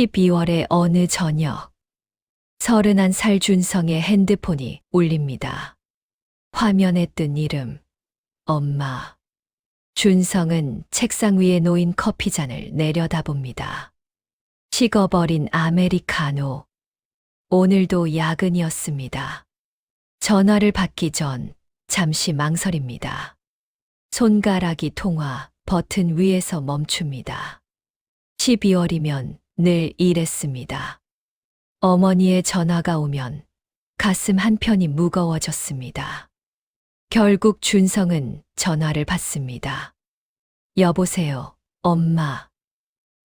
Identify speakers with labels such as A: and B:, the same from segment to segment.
A: 12월의 어느 저녁, 31살 준성의 핸드폰이 울립니다. 화면에 뜬 이름, 엄마. 준성은 책상 위에 놓인 커피잔을 내려다봅니다. 식어버린 아메리카노. 오늘도 야근이었습니다. 전화를 받기 전 잠시 망설입니다. 손가락이 통화 버튼 위에서 멈춥니다. 12월이면 늘 이랬습니다. 어머니의 전화가 오면 가슴 한편이 무거워졌습니다. 결국 준성은 전화를 받습니다. 여보세요, 엄마.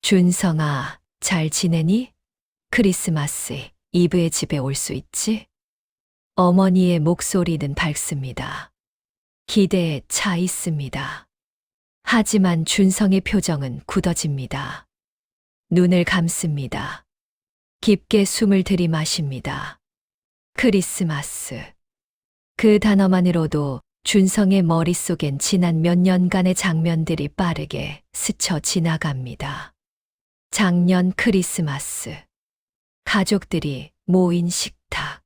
A: 준성아, 잘 지내니? 크리스마스 이브에 집에 올 수 있지? 어머니의 목소리는 밝습니다. 기대에 차 있습니다. 하지만 준성의 표정은 굳어집니다. 눈을 감습니다. 깊게 숨을 들이마십니다. 크리스마스. 그 단어만으로도 준성의 머릿속엔 지난 몇 년간의 장면들이 빠르게 스쳐 지나갑니다. 작년 크리스마스. 가족들이 모인 식탁.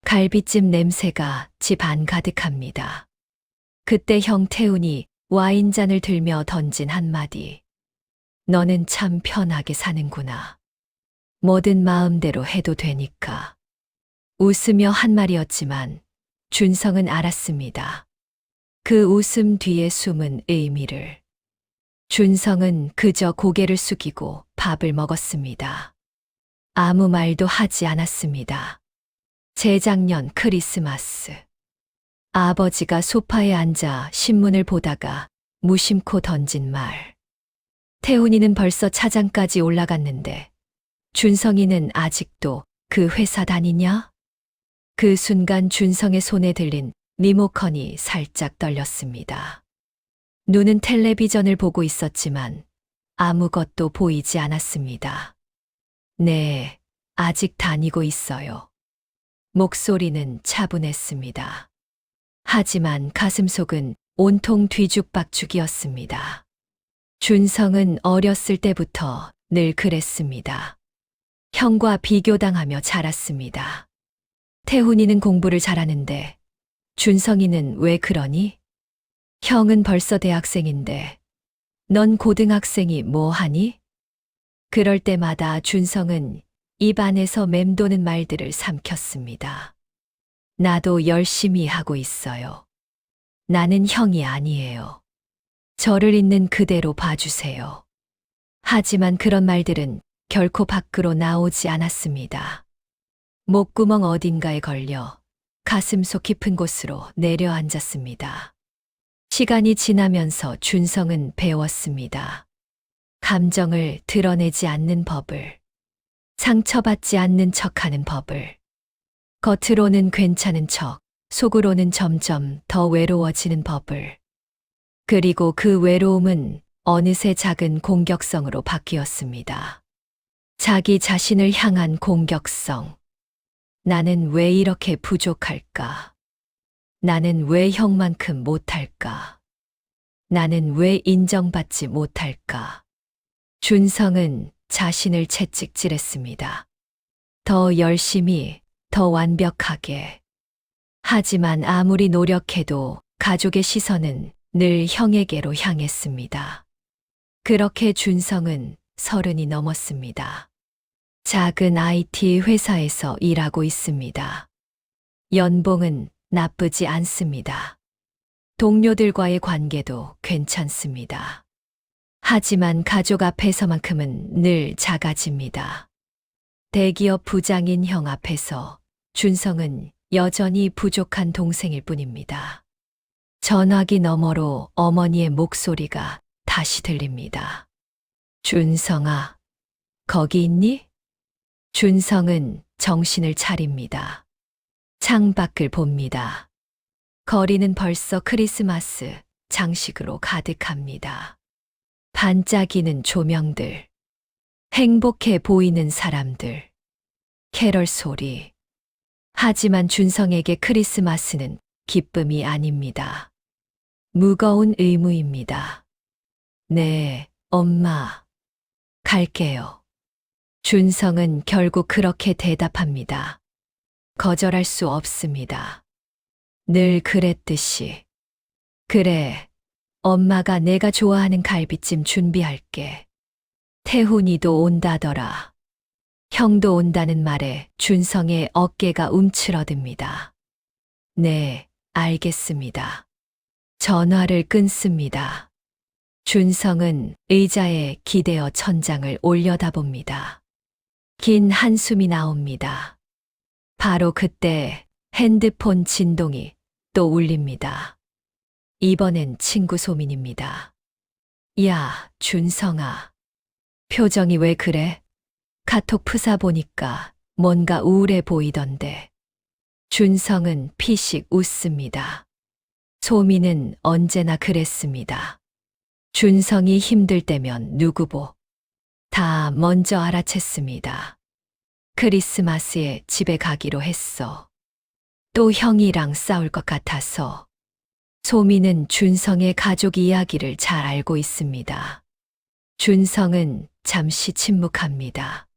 A: 갈비찜 냄새가 집 안 가득합니다. 그때 형 태훈이 와인잔을 들며 던진 한마디. 너는 참 편하게 사는구나. 뭐든 마음대로 해도 되니까. 웃으며 한 말이었지만 준성은 알았습니다. 그 웃음 뒤에 숨은 의미를. 준성은 그저 고개를 숙이고 밥을 먹었습니다. 아무 말도 하지 않았습니다. 재작년 크리스마스. 아버지가 소파에 앉아 신문을 보다가 무심코 던진 말. 태훈이는 벌써 차장까지 올라갔는데 준성이는 아직도 그 회사 다니냐? 그 순간 준성의 손에 들린 리모컨이 살짝 떨렸습니다. 눈은 텔레비전을 보고 있었지만 아무것도 보이지 않았습니다. 네, 아직 다니고 있어요. 목소리는 차분했습니다. 하지만 가슴속은 온통 뒤죽박죽이었습니다. 준성은 어렸을 때부터 늘 그랬습니다. 형과 비교당하며 자랐습니다. 태훈이는 공부를 잘하는데 준성이는 왜 그러니? 형은 벌써 대학생인데 넌 고등학생이 뭐 하니? 그럴 때마다 준성은 입안에서 맴도는 말들을 삼켰습니다. 나도 열심히 하고 있어요. 나는 형이 아니에요. 저를 있는 그대로 봐주세요. 하지만 그런 말들은 결코 밖으로 나오지 않았습니다. 목구멍 어딘가에 걸려 가슴속 깊은 곳으로 내려앉았습니다. 시간이 지나면서 준성은 배웠습니다. 감정을 드러내지 않는 법을, 상처받지 않는 척하는 법을, 겉으로는 괜찮은 척, 속으로는 점점 더 외로워지는 법을. 그리고 그 외로움은 어느새 작은 공격성으로 바뀌었습니다. 자기 자신을 향한 공격성. 나는 왜 이렇게 부족할까? 나는 왜 형만큼 못할까? 나는 왜 인정받지 못할까? 준성은 자신을 채찍질했습니다. 더 열심히, 더 완벽하게. 하지만 아무리 노력해도 가족의 시선은 늘 형에게로 향했습니다. 그렇게 준성은 30이 넘었습니다. 작은 IT 회사에서 일하고 있습니다. 연봉은 나쁘지 않습니다. 동료들과의 관계도 괜찮습니다. 하지만 가족 앞에서만큼은 늘 작아집니다. 대기업 부장인 형 앞에서 준성은 여전히 부족한 동생일 뿐입니다. 전화기 너머로 어머니의 목소리가 다시 들립니다. 준성아, 거기 있니? 준성은 정신을 차립니다. 창밖을 봅니다. 거리는 벌써 크리스마스 장식으로 가득합니다. 반짝이는 조명들, 행복해 보이는 사람들, 캐럴 소리. 하지만 준성에게 크리스마스는 기쁨이 아닙니다. 무거운 의무입니다. 네, 엄마. 갈게요. 준성은 결국 그렇게 대답합니다. 거절할 수 없습니다. 늘 그랬듯이. 그래, 엄마가 내가 좋아하는 갈비찜 준비할게. 태훈이도 온다더라. 형도 온다는 말에 준성의 어깨가 움츠러듭니다. 네, 알겠습니다. 전화를 끊습니다. 준성은 의자에 기대어 천장을 올려다봅니다. 긴 한숨이 나옵니다. 바로 그때 핸드폰 진동이 또 울립니다. 이번엔 친구 소민입니다. 야, 준성아. 표정이 왜 그래? 카톡 프사 보니까 뭔가 우울해 보이던데. 준성은 피식 웃습니다. 소민은 언제나 그랬습니다. 준성이 힘들 때면 누구보 다 먼저 알아챘습니다. 크리스마스에 집에 가기로 했어. 또 형이랑 싸울 것 같아서. 소민은 준성의 가족 이야기를 잘 알고 있습니다. 준성은 잠시 침묵합니다.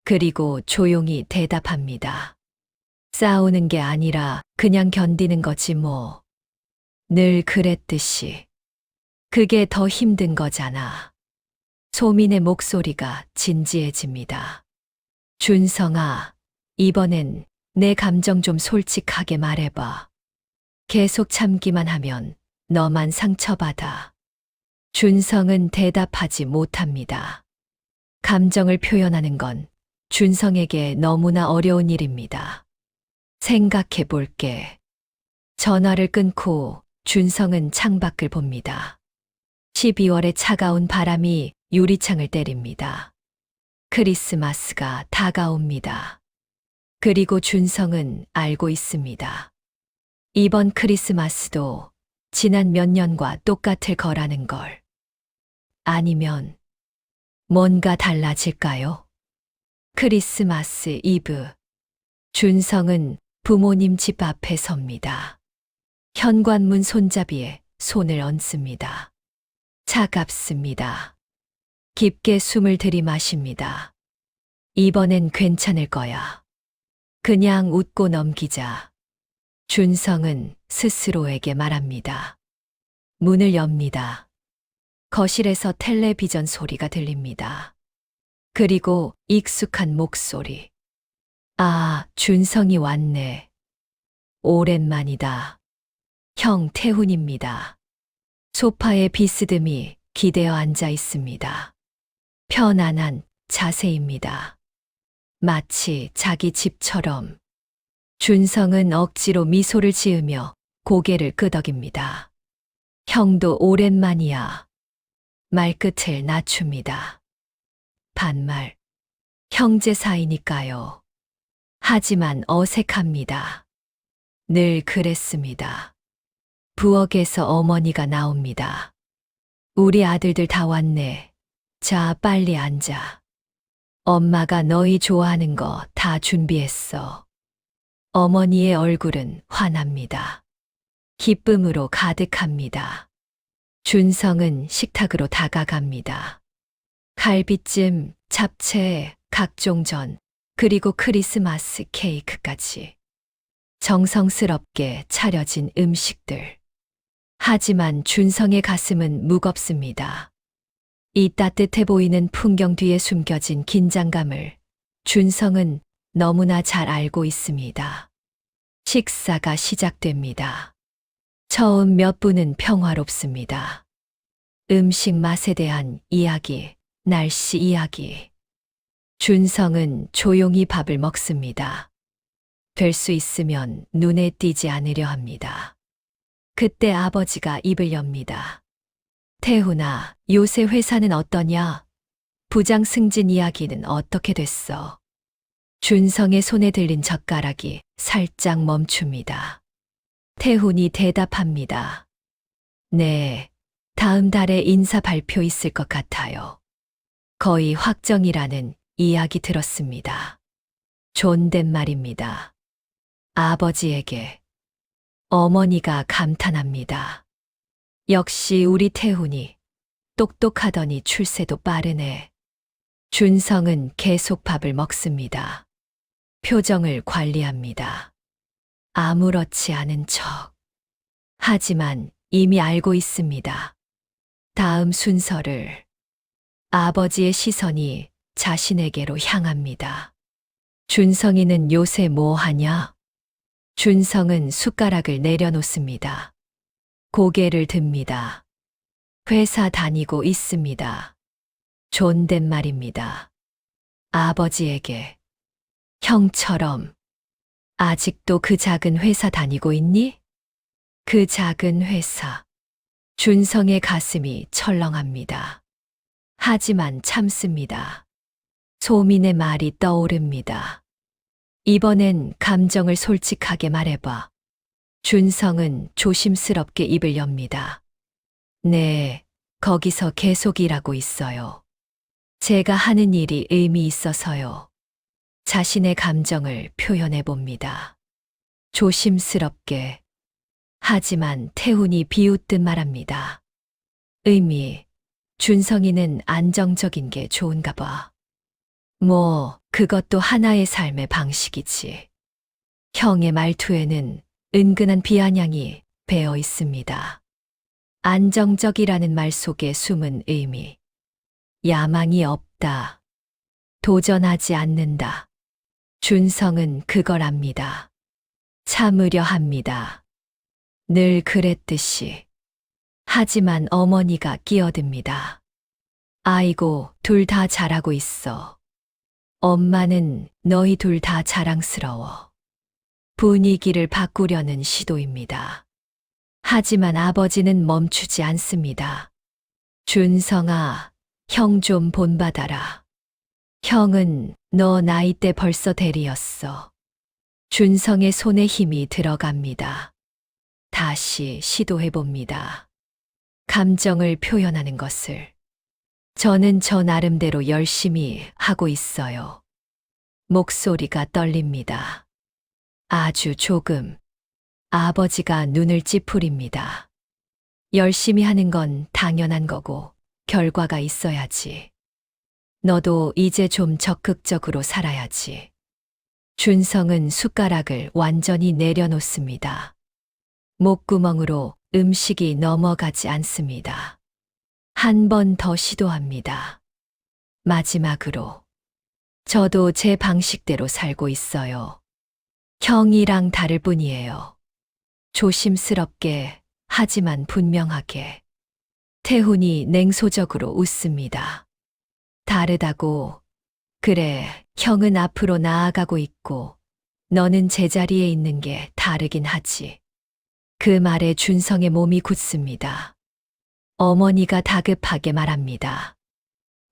A: 그리고 조용히 대답합니다. 싸우는 게 아니라 그냥 견디는 거지 뭐. 늘 그랬듯이. 그게 더 힘든 거잖아. 소민의 목소리가 진지해집니다. 준성아, 이번엔 내 감정 좀 솔직하게 말해봐. 계속 참기만 하면 너만 상처받아. 준성은 대답하지 못합니다. 감정을 표현하는 건 준성에게 너무나 어려운 일입니다. 생각해 볼게. 전화를 끊고 준성은 창밖을 봅니다. 12월의 차가운 바람이 유리창을 때립니다. 크리스마스가 다가옵니다. 그리고 준성은 알고 있습니다. 이번 크리스마스도 지난 몇 년과 똑같을 거라는 걸. 아니면 뭔가 달라질까요? 크리스마스 이브. 준성은 부모님 집 앞에 섭니다. 현관문 손잡이에 손을 얹습니다. 차갑습니다. 깊게 숨을 들이마십니다. 이번엔 괜찮을 거야. 그냥 웃고 넘기자. 준성은 스스로에게 말합니다. 문을 엽니다. 거실에서 텔레비전 소리가 들립니다. 그리고 익숙한 목소리. 아, 준성이 왔네. 오랜만이다. 형 태훈입니다. 소파에 비스듬히 기대어 앉아 있습니다. 편안한 자세입니다. 마치 자기 집처럼. 준성은 억지로 미소를 지으며 고개를 끄덕입니다. 형도 오랜만이야. 말끝을 낮춥니다. 반말. 형제 사이니까요. 하지만 어색합니다. 늘 그랬습니다. 부엌에서 어머니가 나옵니다. 우리 아들들 다 왔네. 자, 빨리 앉아. 엄마가 너희 좋아하는 거 다 준비했어. 어머니의 얼굴은 환합니다. 기쁨으로 가득합니다. 준성은 식탁으로 다가갑니다. 갈비찜, 잡채, 각종 전, 그리고 크리스마스 케이크까지. 정성스럽게 차려진 음식들. 하지만 준성의 가슴은 무겁습니다. 이 따뜻해 보이는 풍경 뒤에 숨겨진 긴장감을 준성은 너무나 잘 알고 있습니다. 식사가 시작됩니다. 처음 몇 분은 평화롭습니다. 음식 맛에 대한 이야기, 날씨 이야기. 준성은 조용히 밥을 먹습니다. 될 수 있으면 눈에 띄지 않으려 합니다. 그때 아버지가 입을 엽니다. 태훈아, 요새 회사는 어떠냐? 부장 승진 이야기는 어떻게 됐어? 준성의 손에 들린 젓가락이 살짝 멈춥니다. 태훈이 대답합니다. 네, 다음 달에 인사 발표 있을 것 같아요. 거의 확정이라는 이야기 들었습니다. 존댓말입니다. 아버지에게. 어머니가 감탄합니다. 역시 우리 태훈이 똑똑하더니 출세도 빠르네. 준성은 계속 밥을 먹습니다. 표정을 관리합니다. 아무렇지 않은 척. 하지만 이미 알고 있습니다. 다음 순서를 아버지의 시선이 자신에게로 향합니다. 준성이는 요새 뭐 하냐? 준성은 숟가락을 내려놓습니다. 고개를 듭니다. 회사 다니고 있습니다. 존댓말입니다. 아버지에게. 형처럼. 아직도 그 작은 회사 다니고 있니? 그 작은 회사. 준성의 가슴이 철렁합니다. 하지만 참습니다. 소민의 말이 떠오릅니다. 이번엔 감정을 솔직하게 말해봐. 준성은 조심스럽게 입을 엽니다. 네, 거기서 계속 일하고 있어요. 제가 하는 일이 의미 있어서요. 자신의 감정을 표현해 봅니다. 조심스럽게. 하지만 태훈이 비웃듯 말합니다. 의미, 준성이는 안정적인 게 좋은가 봐. 뭐, 그것도 하나의 삶의 방식이지. 형의 말투에는 은근한 비아냥이 배어 있습니다. 안정적이라는 말 속에 숨은 의미. 야망이 없다. 도전하지 않는다. 준성은 그걸 압니다. 참으려 합니다. 늘 그랬듯이. 하지만 어머니가 끼어듭니다. 아이고, 둘 다 잘하고 있어. 엄마는 너희 둘 다 자랑스러워. 분위기를 바꾸려는 시도입니다. 하지만 아버지는 멈추지 않습니다. 준성아, 형 좀 본받아라. 형은 너 나이 때 벌써 대리였어. 준성의 손에 힘이 들어갑니다. 다시 시도해봅니다. 감정을 표현하는 것을. 저는 저 나름대로 열심히 하고 있어요. 목소리가 떨립니다. 아주 조금. 아버지가 눈을 찌푸립니다. 열심히 하는 건 당연한 거고 결과가 있어야지. 너도 이제 좀 적극적으로 살아야지. 준성은 숟가락을 완전히 내려놓습니다. 목구멍으로 음식이 넘어가지 않습니다. 한 번 더 시도합니다. 마지막으로. 저도 제 방식대로 살고 있어요. 형이랑 다를 뿐이에요. 조심스럽게, 하지만 분명하게. 태훈이 냉소적으로 웃습니다. 다르다고. 그래, 형은 앞으로 나아가고 있고, 너는 제자리에 있는 게 다르긴 하지. 그 말에 준성의 몸이 굳습니다. 어머니가 다급하게 말합니다.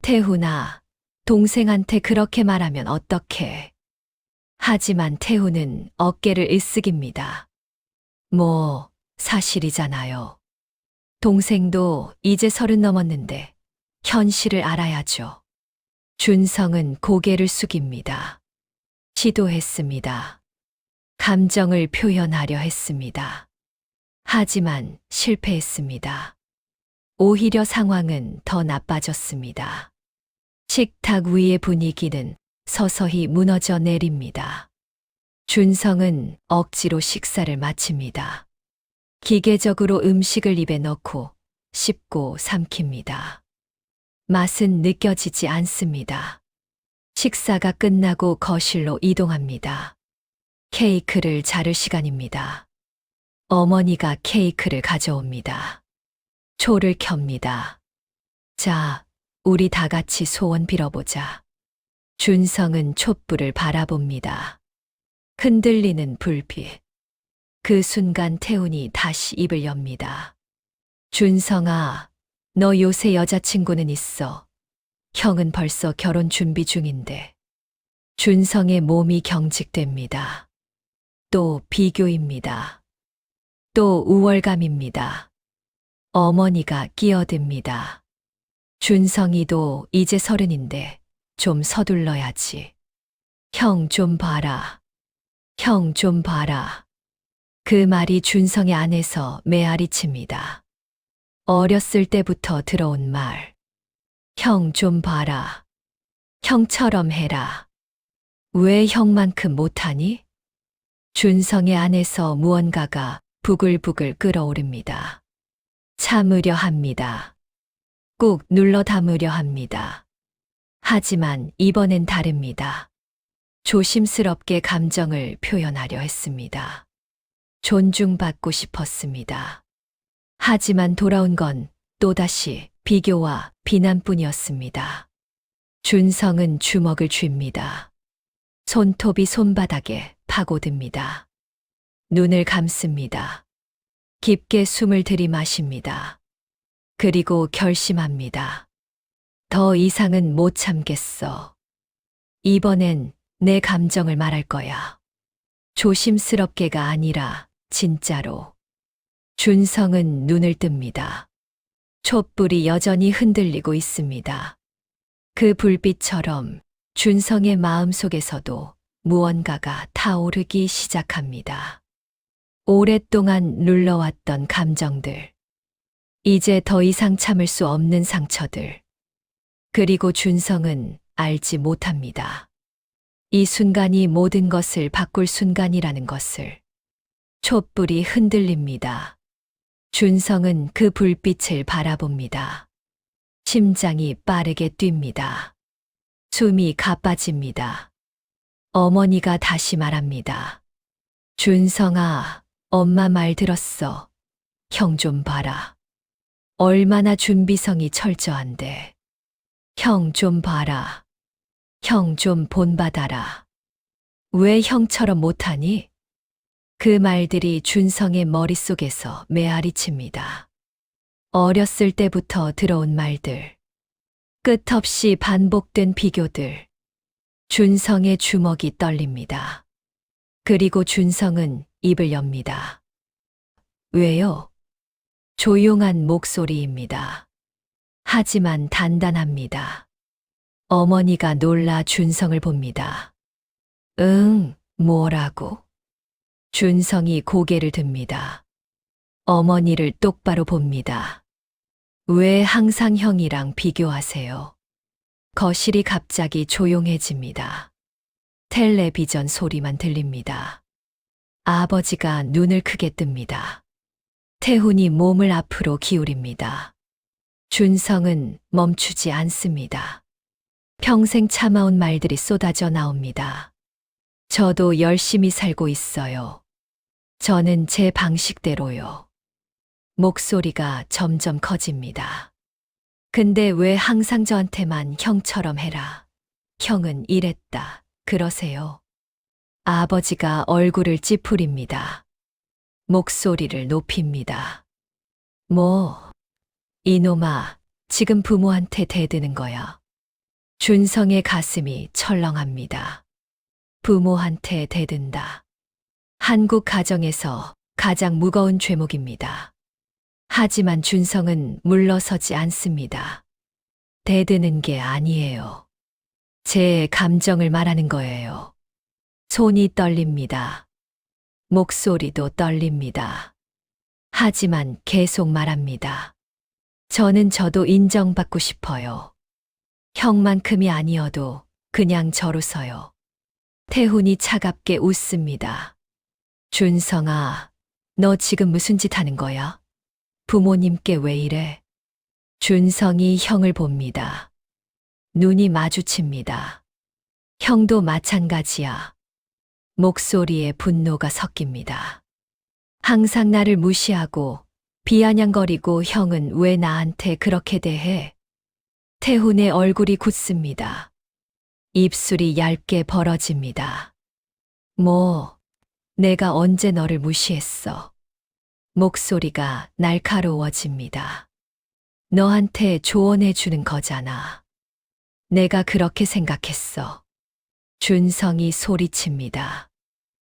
A: 태훈아, 동생한테 그렇게 말하면 어떡해. 하지만 태훈은 어깨를 으쓱입니다. 뭐, 사실이잖아요. 동생도 이제 30 넘었는데 현실을 알아야죠. 준성은 고개를 숙입니다. 시도했습니다. 감정을 표현하려 했습니다. 하지만 실패했습니다. 오히려 상황은 더 나빠졌습니다. 식탁 위의 분위기는 서서히 무너져 내립니다. 준성은 억지로 식사를 마칩니다. 기계적으로 음식을 입에 넣고 씹고 삼킵니다. 맛은 느껴지지 않습니다. 식사가 끝나고 거실로 이동합니다. 케이크를 자를 시간입니다. 어머니가 케이크를 가져옵니다. 초를 켭니다. 자, 우리 다 같이 소원 빌어보자. 준성은 촛불을 바라봅니다. 흔들리는 불빛. 그 순간 태훈이 다시 입을 엽니다. 준성아, 너 요새 여자친구는 있어. 형은 벌써 결혼 준비 중인데. 준성의 몸이 경직됩니다. 또 비교입니다. 또 우월감입니다. 어머니가 끼어듭니다. 준성이도 이제 30인데 좀 서둘러야지. 형 좀 봐라. 형 좀 봐라. 그 말이 준성의 안에서 메아리칩니다. 어렸을 때부터 들어온 말. 형 좀 봐라. 형처럼 해라. 왜 형만큼 못하니? 준성의 안에서 무언가가 부글부글 끓어오릅니다. 참으려 합니다. 꾹 눌러 담으려 합니다. 하지만 이번엔 다릅니다. 조심스럽게 감정을 표현하려 했습니다. 존중받고 싶었습니다. 하지만 돌아온 건 또다시 비교와 비난뿐이었습니다. 준성은 주먹을 쥡니다. 손톱이 손바닥에 파고듭니다. 눈을 감습니다. 깊게 숨을 들이마십니다. 그리고 결심합니다. 더 이상은 못 참겠어. 이번엔 내 감정을 말할 거야. 조심스럽게가 아니라 진짜로. 준성은 눈을 뜹니다. 촛불이 여전히 흔들리고 있습니다. 그 불빛처럼 준성의 마음속에서도 무언가가 타오르기 시작합니다. 오랫동안 눌러왔던 감정들. 이제 더 이상 참을 수 없는 상처들. 그리고 준성은 알지 못합니다. 이 순간이 모든 것을 바꿀 순간이라는 것을. 촛불이 흔들립니다. 준성은 그 불빛을 바라봅니다. 심장이 빠르게 뜁니다. 숨이 가빠집니다. 어머니가 다시 말합니다. 준성아, 엄마 말 들었어. 형 좀 봐라. 얼마나 준비성이 철저한데. 형 좀 봐라. 형 좀 본받아라. 왜 형처럼 못하니? 그 말들이 준성의 머릿속에서 메아리칩니다. 어렸을 때부터 들어온 말들. 끝없이 반복된 비교들. 준성의 주먹이 떨립니다. 그리고 준성은 입을 엽니다. 왜요? 조용한 목소리입니다. 하지만 단단합니다. 어머니가 놀라 준성을 봅니다. 응, 뭐라고? 준성이 고개를 듭니다. 어머니를 똑바로 봅니다. 왜 항상 형이랑 비교하세요? 거실이 갑자기 조용해집니다. 텔레비전 소리만 들립니다. 아버지가 눈을 크게 뜹니다. 태훈이 몸을 앞으로 기울입니다. 준성은 멈추지 않습니다. 평생 참아온 말들이 쏟아져 나옵니다. 저도 열심히 살고 있어요. 저는 제 방식대로요. 목소리가 점점 커집니다. 근데 왜 항상 저한테만 형처럼 해라. 형은 이랬다. 그러세요. 아버지가 얼굴을 찌푸립니다. 목소리를 높입니다. 뭐, 이놈아, 지금 부모한테 대드는 거야. 준성의 가슴이 철렁합니다. 부모한테 대든다. 한국 가정에서 가장 무거운 죄목입니다. 하지만 준성은 물러서지 않습니다. 대드는 게 아니에요. 제 감정을 말하는 거예요. 손이 떨립니다. 목소리도 떨립니다. 하지만 계속 말합니다. 저도 인정받고 싶어요. 형만큼이 아니어도 그냥 저로서요. 태훈이 차갑게 웃습니다. 준성아, 너 지금 무슨 짓 하는 거야? 부모님께 왜 이래? 준성이 형을 봅니다. 눈이 마주칩니다. 형도 마찬가지야. 목소리에 분노가 섞입니다. 항상 나를 무시하고 비아냥거리고 형은 왜 나한테 그렇게 대해? 태훈의 얼굴이 굳습니다. 입술이 얇게 벌어집니다. 뭐, 내가 언제 너를 무시했어? 목소리가 날카로워집니다. 너한테 조언해 주는 거잖아. 내가 그렇게 생각했어. 준성이 소리칩니다.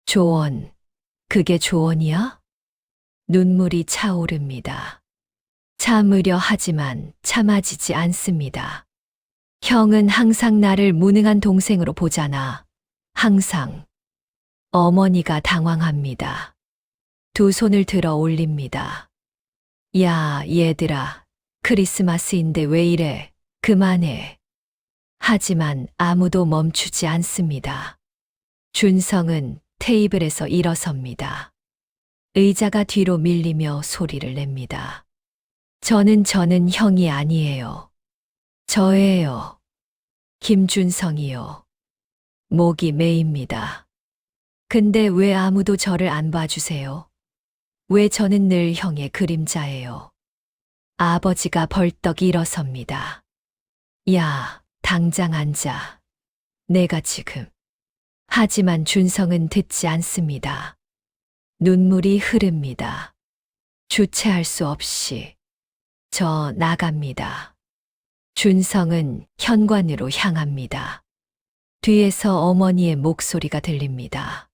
A: 조언, 그게 조언이야? 눈물이 차오릅니다. 참으려 하지만 참아지지 않습니다. 형은 항상 나를 무능한 동생으로 보잖아. 항상. 어머니가 당황합니다. 두 손을 들어 올립니다. 야, 얘들아. 크리스마스인데 왜 이래? 그만해. 하지만 아무도 멈추지 않습니다. 준성은 테이블에서 일어섭니다. 의자가 뒤로 밀리며 소리를 냅니다. 저는 형이 아니에요. 저예요. 김준성이요. 목이 메입니다. 근데 왜 아무도 저를 안 봐주세요? 왜 저는 늘 형의 그림자예요? 아버지가 벌떡 일어섭니다. 야, 당장 앉아. 내가 지금. 하지만 준성은 듣지 않습니다. 눈물이 흐릅니다. 주체할 수 없이. 저 나갑니다. 준성은 현관으로 향합니다. 뒤에서 어머니의 목소리가 들립니다.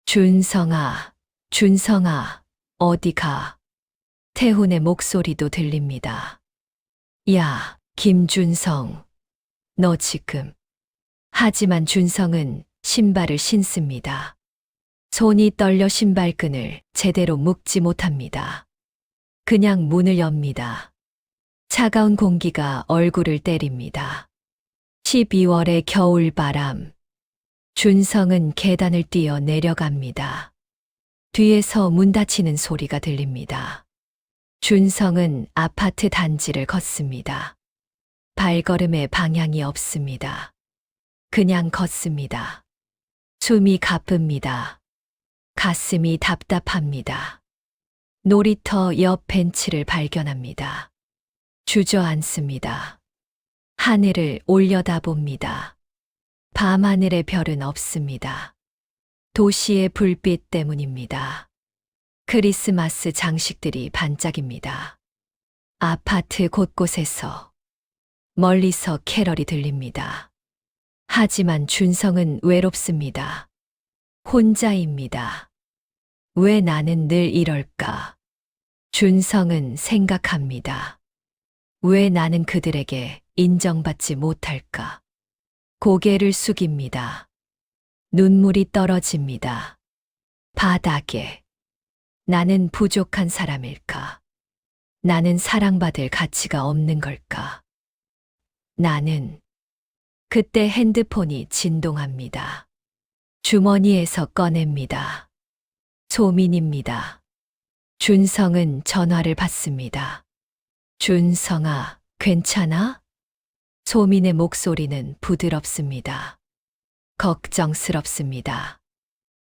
A: 준성아, 준성아, 어디 가? 태훈의 목소리도 들립니다. 야, 김준성, 너 지금. 하지만 준성은 신발을 신습니다. 손이 떨려 신발끈을 제대로 묶지 못합니다. 그냥 문을 엽니다. 차가운 공기가 얼굴을 때립니다. 12월의 겨울바람. 준성은 계단을 뛰어 내려갑니다. 뒤에서 문 닫히는 소리가 들립니다. 준성은 아파트 단지를 걷습니다. 발걸음에 방향이 없습니다. 그냥 걷습니다. 숨이 가쁩니다. 가슴이 답답합니다. 놀이터 옆 벤치를 발견합니다. 주저앉습니다. 하늘을 올려다봅니다. 밤하늘의 별은 없습니다. 도시의 불빛 때문입니다. 크리스마스 장식들이 반짝입니다. 아파트 곳곳에서 멀리서 캐럴이 들립니다. 하지만 준성은 외롭습니다. 혼자입니다. 왜 나는 늘 이럴까? 준성은 생각합니다. 왜 나는 그들에게 인정받지 못할까? 고개를 숙입니다. 눈물이 떨어집니다. 바닥에. 나는 부족한 사람일까? 나는 사랑받을 가치가 없는 걸까? 나는. 그때 핸드폰이 진동합니다. 주머니에서 꺼냅니다. 소민입니다. 준성은 전화를 받습니다. 준성아, 괜찮아? 소민의 목소리는 부드럽습니다. 걱정스럽습니다.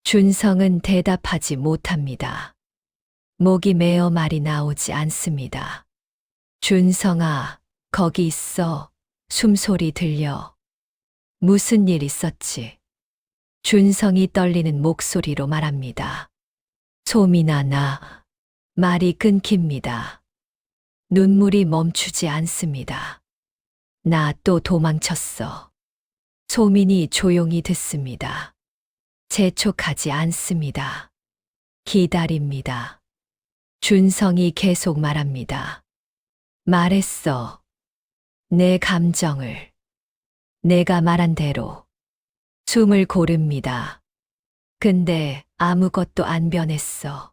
A: 준성은 대답하지 못합니다. 목이 메어 말이 나오지 않습니다. 준성아, 거기 있어. 숨소리 들려. 무슨 일 있었지? 준성이 떨리는 목소리로 말합니다. 소민아, 나. 말이 끊깁니다. 눈물이 멈추지 않습니다. 나 또 도망쳤어. 소민이 조용히 듣습니다. 재촉하지 않습니다. 기다립니다. 준성이 계속 말합니다. 말했어. 내 감정을. 내가 말한 대로. 숨을 고릅니다. 근데 아무것도 안 변했어.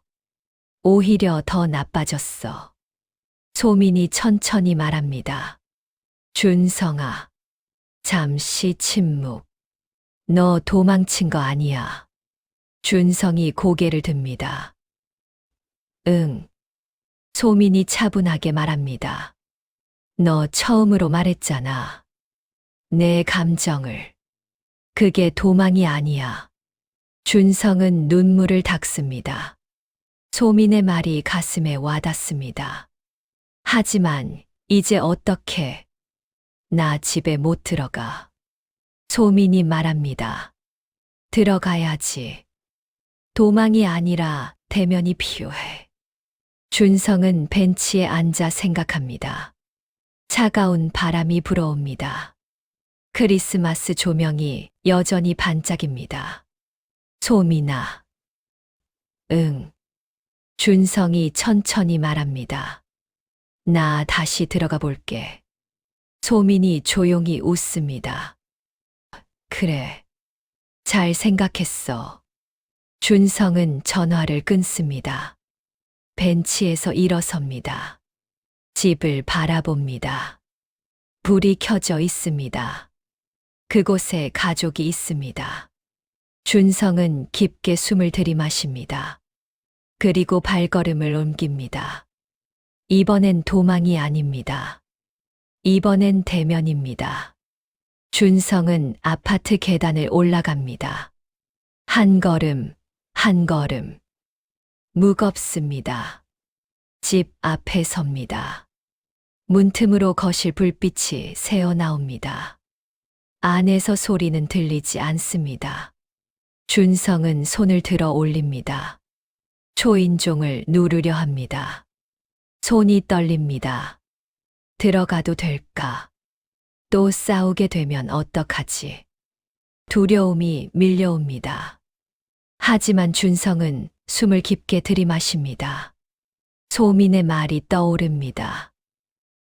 A: 오히려 더 나빠졌어. 소민이 천천히 말합니다. 준성아. 잠시 침묵. 너 도망친 거 아니야. 준성이 고개를 듭니다. 응. 소민이 차분하게 말합니다. 너 처음으로 말했잖아. 내 감정을. 그게 도망이 아니야. 준성은 눈물을 닦습니다. 소민의 말이 가슴에 와닿습니다. 하지만 이제 어떻게? 나 집에 못 들어가. 소민이 말합니다. 들어가야지. 도망이 아니라 대면이 필요해. 준성은 벤치에 앉아 생각합니다. 차가운 바람이 불어옵니다. 크리스마스 조명이 여전히 반짝입니다. 소민아. 응. 준성이 천천히 말합니다. 나 다시 들어가 볼게. 소민이 조용히 웃습니다. 그래. 잘 생각했어. 준성은 전화를 끊습니다. 벤치에서 일어섭니다. 집을 바라봅니다. 불이 켜져 있습니다. 그곳에 가족이 있습니다. 준성은 깊게 숨을 들이마십니다. 그리고 발걸음을 옮깁니다. 이번엔 도망이 아닙니다. 이번엔 대면입니다. 준성은 아파트 계단을 올라갑니다. 한 걸음, 한 걸음. 무겁습니다. 집 앞에 섭니다. 문틈으로 거실 불빛이 새어 나옵니다. 안에서 소리는 들리지 않습니다. 준성은 손을 들어 올립니다. 초인종을 누르려 합니다. 손이 떨립니다. 들어가도 될까? 또 싸우게 되면 어떡하지? 두려움이 밀려옵니다. 하지만 준성은 숨을 깊게 들이마십니다. 소민의 말이 떠오릅니다.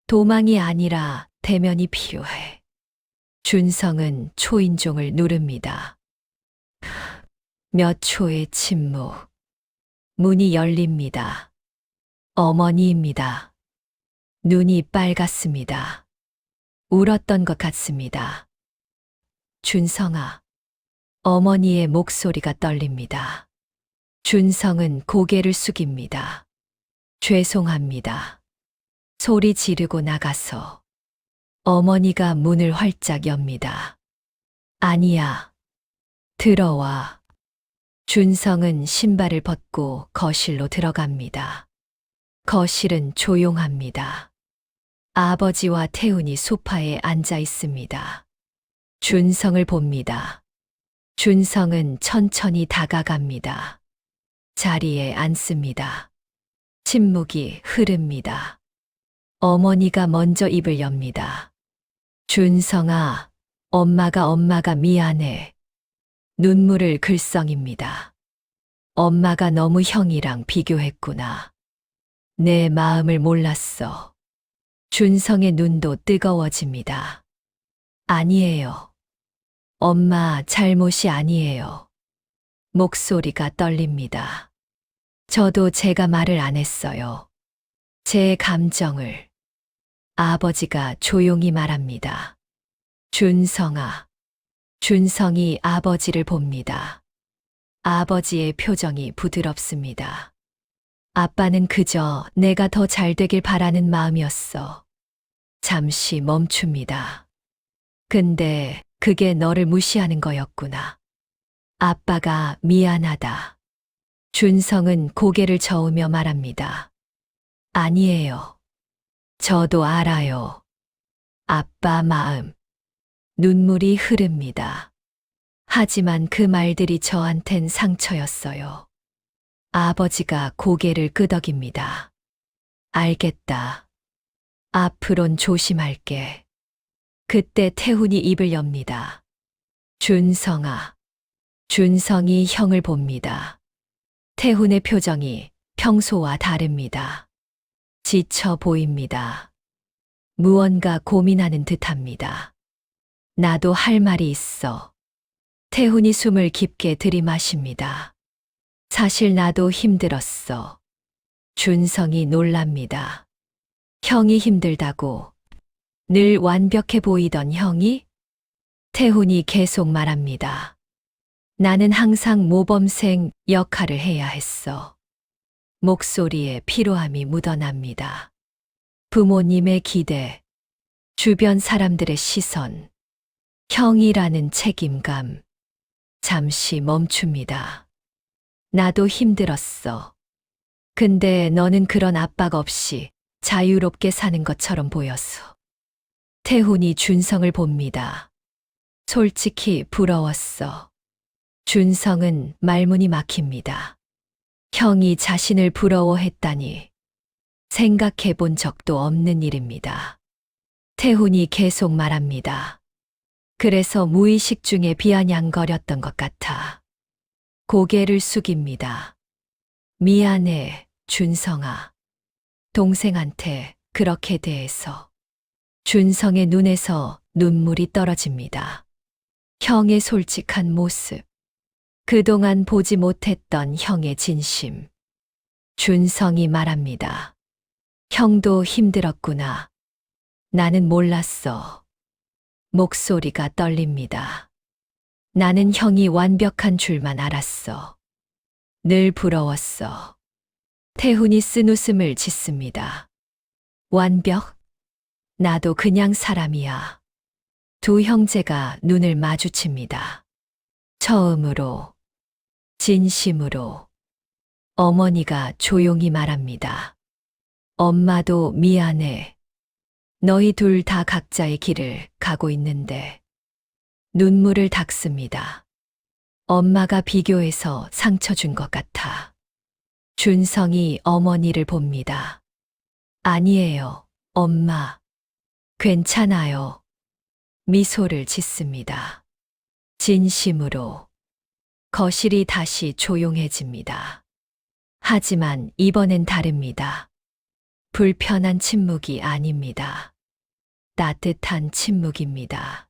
A: 도망이 아니라 대면이 필요해. 준성은 초인종을 누릅니다. 몇 초의 침묵. 문이 열립니다. 어머니입니다. 눈이 빨갛습니다. 울었던 것 같습니다. 준성아. 어머니의 목소리가 떨립니다. 준성은 고개를 숙입니다. 죄송합니다. 소리 지르고 나가서 어머니가 문을 활짝 엽니다. 아니야. 들어와. 준성은 신발을 벗고 거실로 들어갑니다. 거실은 조용합니다. 아버지와 태훈이 소파에 앉아 있습니다. 준성을 봅니다. 준성은 천천히 다가갑니다. 자리에 앉습니다. 침묵이 흐릅니다. 어머니가 먼저 입을 엽니다. 준성아, 엄마가 미안해. 눈물을 글썽입니다. 엄마가 너무 형이랑 비교했구나. 내 마음을 몰랐어. 준성의 눈도 뜨거워집니다. 아니에요. 엄마 잘못이 아니에요. 목소리가 떨립니다. 저도 제가 말을 안 했어요. 제 감정을. 아버지가 조용히 말합니다. 준성아. 준성이 아버지를 봅니다. 아버지의 표정이 부드럽습니다. 아빠는 그저 내가 더 잘 되길 바라는 마음이었어. 잠시 멈춥니다. 근데 그게 너를 무시하는 거였구나. 아빠가 미안하다. 준성은 고개를 저으며 말합니다. 아니에요. 저도 알아요. 아빠 마음. 눈물이 흐릅니다. 하지만 그 말들이 저한텐 상처였어요. 아버지가 고개를 끄덕입니다. 알겠다. 앞으론 조심할게. 그때 태훈이 입을 엽니다. 준성아. 준성이 형을 봅니다. 태훈의 표정이 평소와 다릅니다. 지쳐 보입니다. 무언가 고민하는 듯합니다. 나도 할 말이 있어. 태훈이 숨을 깊게 들이마십니다. 사실 나도 힘들었어. 준성이 놀랍니다. 형이 힘들다고. 늘 완벽해 보이던 형이? 태훈이 계속 말합니다. 나는 항상 모범생 역할을 해야 했어. 목소리에 피로함이 묻어납니다. 부모님의 기대, 주변 사람들의 시선, 형이라는 책임감. 잠시 멈춥니다. 나도 힘들었어. 근데 너는 그런 압박 없이 자유롭게 사는 것처럼 보였어. 태훈이 준성을 봅니다. 솔직히 부러웠어. 준성은 말문이 막힙니다. 형이 자신을 부러워했다니. 생각해 본 적도 없는 일입니다. 태훈이 계속 말합니다. 그래서 무의식 중에 비아냥거렸던 것 같아. 고개를 숙입니다. 미안해, 준성아. 동생한테 그렇게 대해서. 준성의 눈에서 눈물이 떨어집니다. 형의 솔직한 모습. 그동안 보지 못했던 형의 진심. 준성이 말합니다. 형도 힘들었구나. 나는 몰랐어. 목소리가 떨립니다. 나는 형이 완벽한 줄만 알았어. 늘 부러웠어. 태훈이 쓴 웃음을 짓습니다. 완벽? 나도 그냥 사람이야. 두 형제가 눈을 마주칩니다. 처음으로, 진심으로. 어머니가 조용히 말합니다. 엄마도 미안해. 너희 둘 다 각자의 길을 가고 있는데. 눈물을 닦습니다. 엄마가 비교해서 상처 준 것 같아. 준성이 어머니를 봅니다. 아니에요, 엄마. 괜찮아요. 미소를 짓습니다. 진심으로. 거실이 다시 조용해집니다. 하지만 이번엔 다릅니다. 불편한 침묵이 아닙니다. 따뜻한 침묵입니다.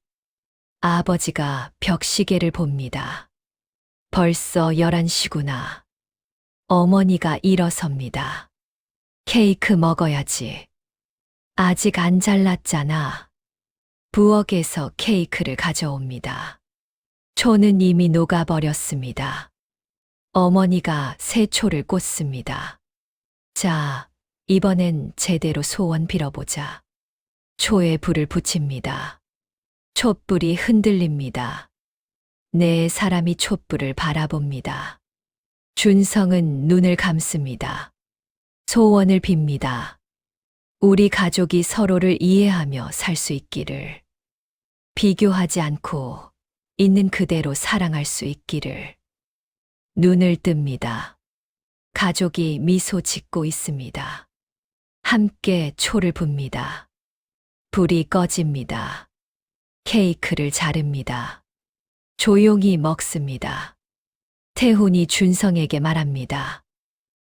A: 아버지가 벽시계를 봅니다. 벌써 11시구나. 어머니가 일어섭니다. 케이크 먹어야지. 아직 안 잘랐잖아. 부엌에서 케이크를 가져옵니다. 초는 이미 녹아버렸습니다. 어머니가 새 초를 꽂습니다. 자, 이번엔 제대로 소원 빌어보자. 초에 불을 붙입니다. 촛불이 흔들립니다. 네 사람이 촛불을 바라봅니다. 준성은 눈을 감습니다. 소원을 빕니다. 우리 가족이 서로를 이해하며 살 수 있기를. 비교하지 않고 있는 그대로 사랑할 수 있기를. 눈을 뜹니다. 가족이 미소 짓고 있습니다. 함께 초를 붑니다. 불이 꺼집니다. 케이크를 자릅니다. 조용히 먹습니다. 태훈이 준성에게 말합니다.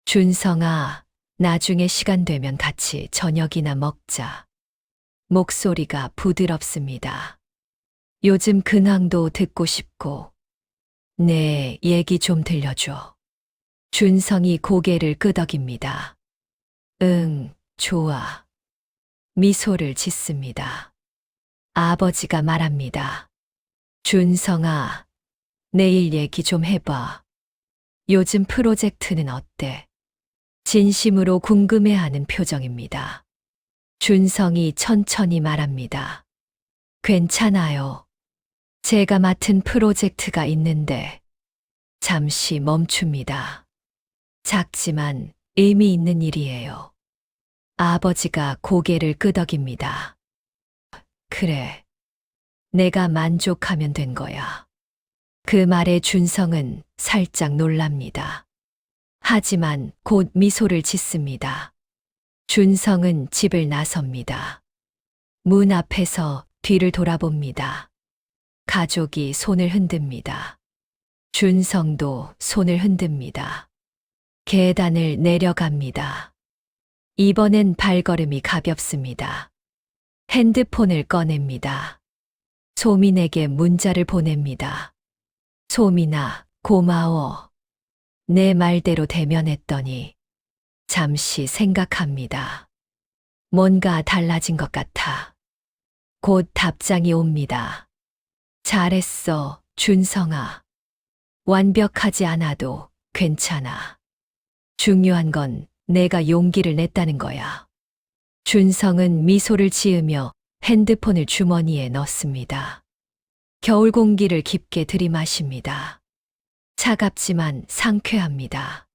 A: 준성아, 나중에 시간 되면 같이 저녁이나 먹자. 목소리가 부드럽습니다. 요즘 근황도 듣고 싶고. 네, 얘기 좀 들려줘. 준성이 고개를 끄덕입니다. 응, 좋아. 미소를 짓습니다. 아버지가 말합니다. 준성아, 내일 얘기 좀 해봐. 요즘 프로젝트는 어때? 진심으로 궁금해하는 표정입니다. 준성이 천천히 말합니다. 괜찮아요. 제가 맡은 프로젝트가 있는데 잠시 멈춥니다. 작지만 의미 있는 일이에요. 아버지가 고개를 끄덕입니다. 그래. 내가 만족하면 된 거야. 그 말에 준성은 살짝 놀랍니다. 하지만 곧 미소를 짓습니다. 준성은 집을 나섭니다. 문 앞에서 뒤를 돌아봅니다. 가족이 손을 흔듭니다. 준성도 손을 흔듭니다. 계단을 내려갑니다. 이번엔 발걸음이 가볍습니다. 핸드폰을 꺼냅니다. 소민에게 문자를 보냅니다. 소민아, 고마워. 내 말대로 대면했더니 잠시 생각합니다. 뭔가 달라진 것 같아. 곧 답장이 옵니다. 잘했어, 준성아. 완벽하지 않아도 괜찮아. 중요한 건 내가 용기를 냈다는 거야. 준성은 미소를 지으며 핸드폰을 주머니에 넣습니다. 겨울 공기를 깊게 들이마십니다. 차갑지만 상쾌합니다.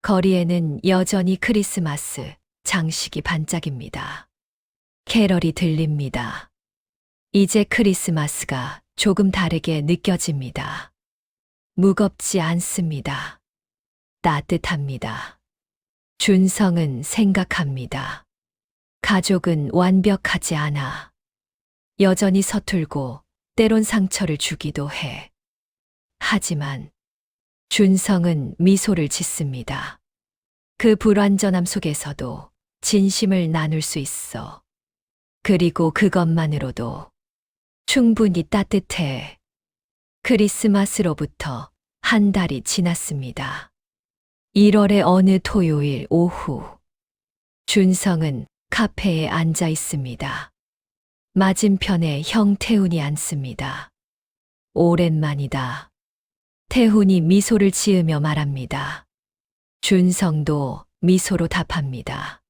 A: 거리에는 여전히 크리스마스 장식이 반짝입니다. 캐럴이 들립니다. 이제 크리스마스가 조금 다르게 느껴집니다. 무겁지 않습니다. 따뜻합니다. 준성은 생각합니다. 가족은 완벽하지 않아. 여전히 서툴고 때론 상처를 주기도 해. 하지만 준성은 미소를 짓습니다. 그 불완전함 속에서도 진심을 나눌 수 있어. 그리고 그것만으로도 충분히 따뜻해. 크리스마스로부터 한 달이 지났습니다. 1월의 어느 토요일 오후, 준성은 카페에 앉아 있습니다. 맞은편에 형 태훈이 앉습니다. 오랜만이다. 태훈이 미소를 지으며 말합니다. 준성도 미소로 답합니다.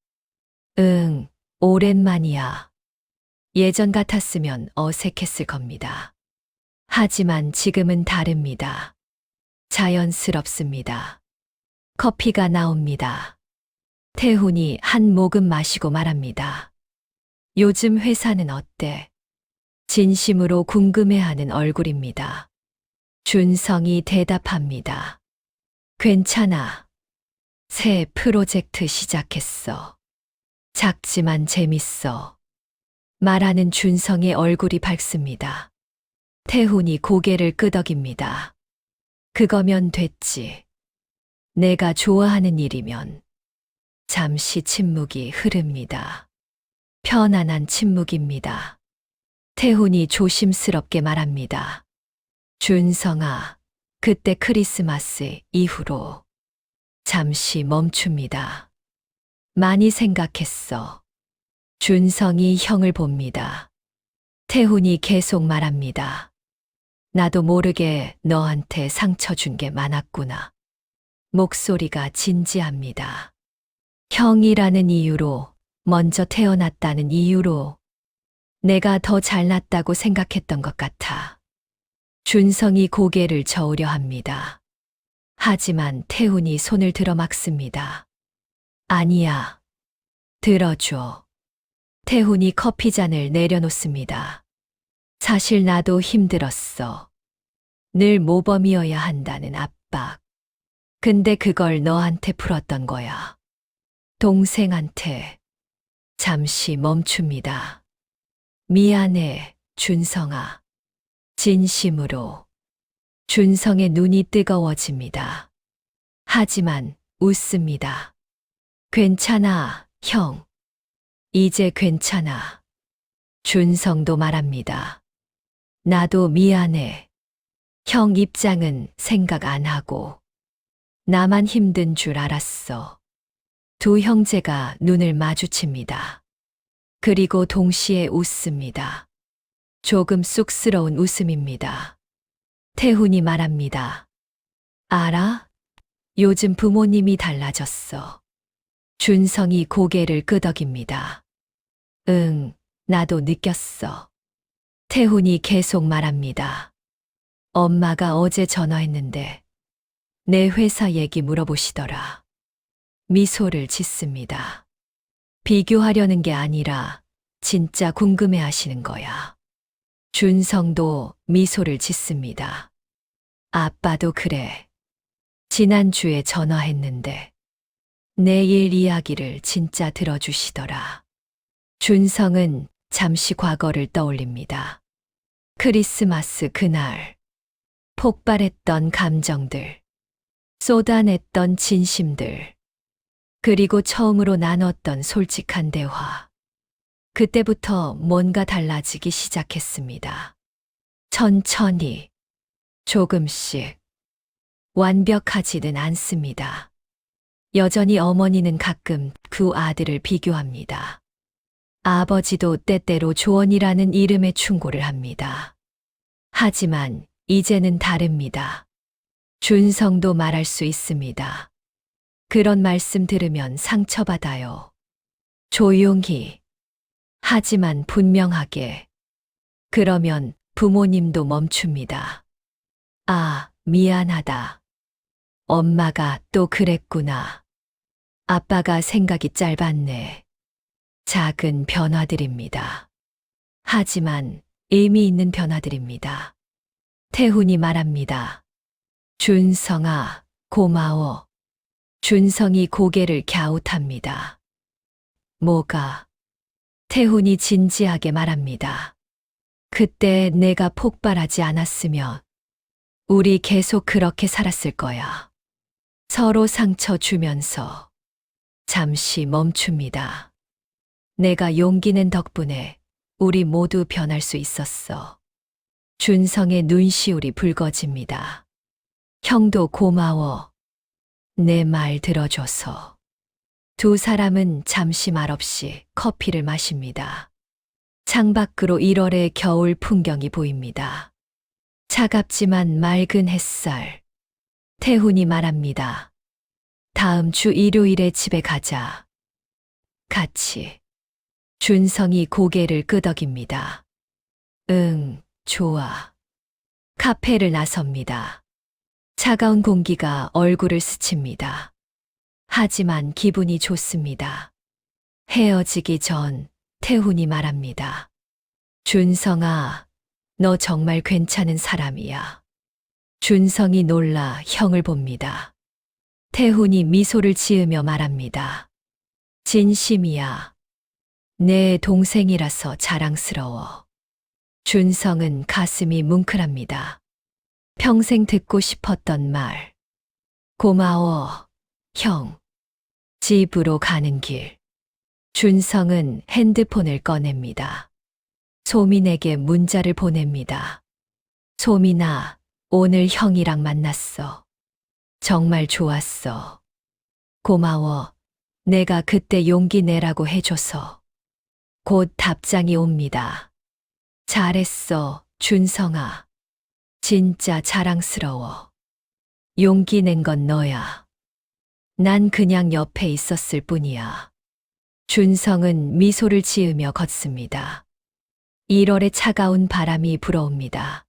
A: 응, 오랜만이야. 예전 같았으면 어색했을 겁니다. 하지만 지금은 다릅니다. 자연스럽습니다. 커피가 나옵니다. 태훈이 한 모금 마시고 말합니다. 요즘 회사는 어때? 진심으로 궁금해하는 얼굴입니다. 준성이 대답합니다. 괜찮아. 새 프로젝트 시작했어. 작지만 재밌어. 말하는 준성의 얼굴이 밝습니다. 태훈이 고개를 끄덕입니다. 그거면 됐지. 내가 좋아하는 일이면. 잠시 침묵이 흐릅니다. 편안한 침묵입니다. 태훈이 조심스럽게 말합니다. 준성아, 그때 크리스마스 이후로. 잠시 멈춥니다. 많이 생각했어. 준성이 형을 봅니다. 태훈이 계속 말합니다. 나도 모르게 너한테 상처 준 게 많았구나. 목소리가 진지합니다. 형이라는 이유로, 먼저 태어났다는 이유로 내가 더 잘났다고 생각했던 것 같아. 준성이 고개를 저으려 합니다. 하지만 태훈이 손을 들어 막습니다. 아니야. 들어줘. 태훈이 커피잔을 내려놓습니다. 사실 나도 힘들었어. 늘 모범이어야 한다는 압박. 근데 그걸 너한테 풀었던 거야. 동생한테. 잠시 멈춥니다. 미안해, 준성아. 진심으로. 준성의 눈이 뜨거워집니다. 하지만 웃습니다. 괜찮아, 형. 이제 괜찮아. 준성도 말합니다. 나도 미안해. 형 입장은 생각 안 하고. 나만 힘든 줄 알았어. 두 형제가 눈을 마주칩니다. 그리고 동시에 웃습니다. 조금 쑥스러운 웃음입니다. 태훈이 말합니다. 알아? 요즘 부모님이 달라졌어. 준성이 고개를 끄덕입니다. 응, 나도 느꼈어. 태훈이 계속 말합니다. 엄마가 어제 전화했는데 내 회사 얘기 물어보시더라. 미소를 짓습니다. 비교하려는 게 아니라 진짜 궁금해 하시는 거야. 준성도 미소를 짓습니다. 아빠도 그래. 지난주에 전화했는데 내일 이야기를 진짜 들어주시더라. 준성은 잠시 과거를 떠올립니다. 크리스마스 그날 폭발했던 감정들, 쏟아냈던 진심들, 그리고 처음으로 나눴던 솔직한 대화. 그때부터 뭔가 달라지기 시작했습니다. 천천히, 조금씩. 완벽하지는 않습니다. 여전히 어머니는 가끔 그 아들을 비교합니다. 아버지도 때때로 조언이라는 이름의 충고를 합니다. 하지만 이제는 다릅니다. 준성도 말할 수 있습니다. 그런 말씀 들으면 상처받아요. 조용히. 하지만 분명하게. 그러면 부모님도 멈춥니다. 아, 미안하다. 엄마가 또 그랬구나. 아빠가 생각이 짧았네. 작은 변화들입니다. 하지만 의미 있는 변화들입니다. 태훈이 말합니다. 준성아, 고마워. 준성이 고개를 갸웃합니다. 뭐가? 태훈이 진지하게 말합니다. 그때 내가 폭발하지 않았으면 우리 계속 그렇게 살았을 거야. 서로 상처 주면서. 잠시 멈춥니다. 내가 용기 낸 덕분에 우리 모두 변할 수 있었어. 준성의 눈시울이 붉어집니다. 형도 고마워. 내 말 들어줘서. 두 사람은 잠시 말없이 커피를 마십니다. 창밖으로 1월의 겨울 풍경이 보입니다. 차갑지만 맑은 햇살. 태훈이 말합니다. 다음 주 일요일에 집에 가자. 같이. 준성이 고개를 끄덕입니다. 응, 좋아. 카페를 나섭니다. 차가운 공기가 얼굴을 스칩니다. 하지만 기분이 좋습니다. 헤어지기 전 태훈이 말합니다. 준성아, 너 정말 괜찮은 사람이야. 준성이 놀라 형을 봅니다. 태훈이 미소를 지으며 말합니다. 진심이야. 내 동생이라서 자랑스러워. 준성은 가슴이 뭉클합니다. 평생 듣고 싶었던 말. 고마워, 형. 집으로 가는 길. 준성은 핸드폰을 꺼냅니다. 소민에게 문자를 보냅니다. 소민아, 오늘 형이랑 만났어. 정말 좋았어. 고마워. 내가 그때 용기 내라고 해줘서. 곧 답장이 옵니다. 잘했어, 준성아. 진짜 자랑스러워. 용기 낸 건 너야. 난 그냥 옆에 있었을 뿐이야. 준성은 미소를 지으며 걷습니다. 1월의 차가운 바람이 불어옵니다.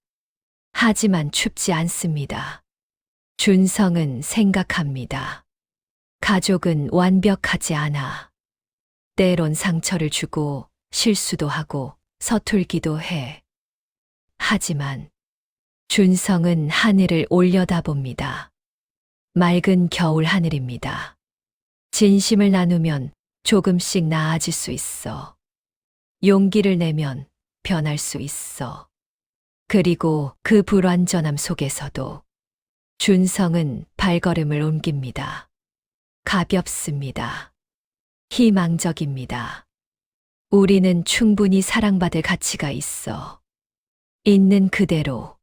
A: 하지만 춥지 않습니다. 준성은 생각합니다. 가족은 완벽하지 않아. 때론 상처를 주고 실수도 하고 서툴기도 해. 하지만 준성은 하늘을 올려다봅니다. 맑은 겨울 하늘입니다. 진심을 나누면 조금씩 나아질 수 있어. 용기를 내면 변할 수 있어. 그리고 그 불완전함 속에서도 준성은 발걸음을 옮깁니다. 가볍습니다. 희망적입니다. 우리는 충분히 사랑받을 가치가 있어. 있는 그대로